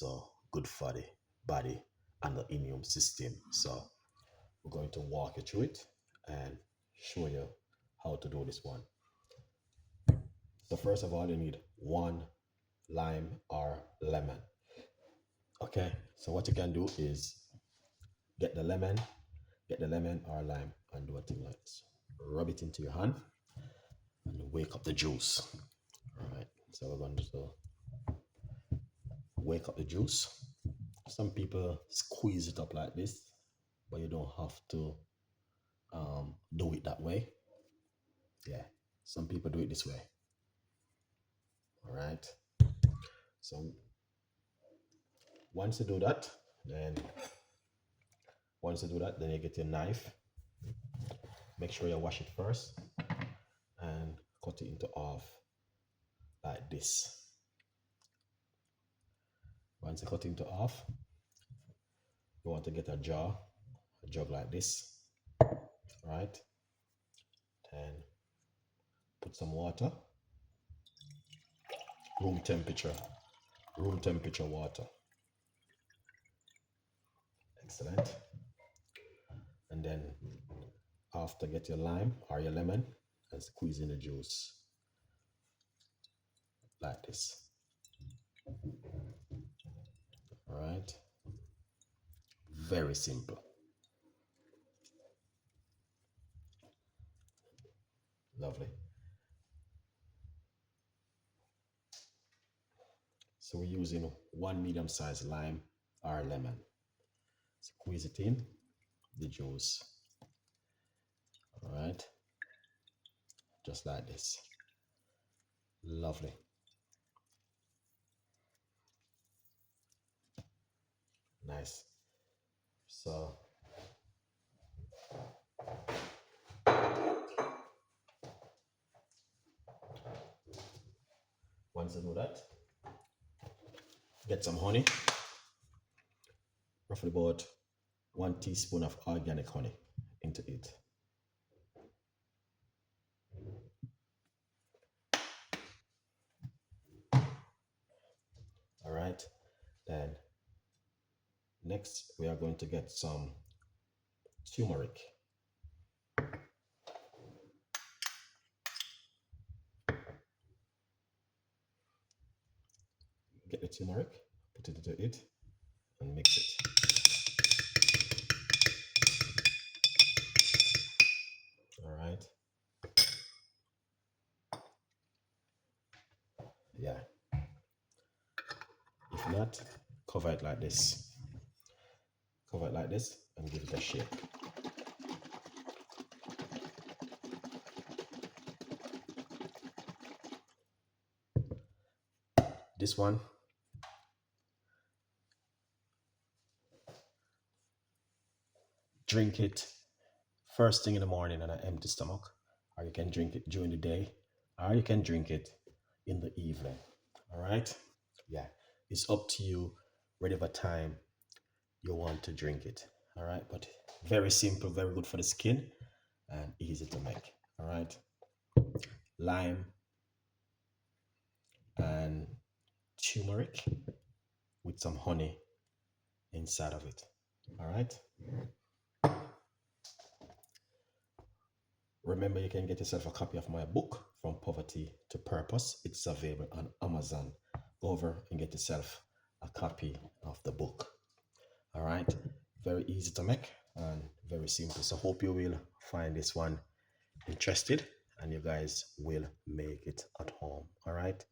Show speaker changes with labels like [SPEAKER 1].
[SPEAKER 1] also good for the body and the immune system. So we're going to walk you through it and show you how to do this one. So first of all, you need 1 lime or lemon. Okay, so what you can do is get the lemon or lime and do a thing like this. Rub it into your hand and wake up the juice. All right, so we're going to wake up the juice. Some people squeeze it up like this, but you don't have to do it that way. Yeah, some people do it this way. All right, so once you do that, then you get your knife. Make sure you wash it first and cut it into half like this. Once you cut it into half, you want to get a jug like this. All right, then put some water, room temperature water. Excellent. And then after, get your lime or your lemon and squeeze in the juice like this. All right, very simple. Lovely. So we're using 1 medium-sized lime or lemon. Squeeze it in the juice. All right, just like this. Lovely. Nice. So once you do that, get some honey, roughly about 1 teaspoon of organic honey into it. All right, then next we are going to get some turmeric. Get the turmeric, put it into it, and mix it. All right. Yeah. If not, cover it like this. Cover it like this and give it a shake. This one, drink it first thing in the morning on an empty stomach, or you can drink it during the day, or you can drink it in the evening. All right, yeah, it's up to you whatever time you want to drink it. All right, but very simple, very good for the skin and easy to make. All right, lime and turmeric with some honey inside of it. All right, remember, you can get yourself a copy of my book, From Poverty to Purpose. It's available on Amazon. Go over and get yourself a copy of the book. All right, very easy to make and very simple. So hope you will find this one interested and you guys will make it at home. All right.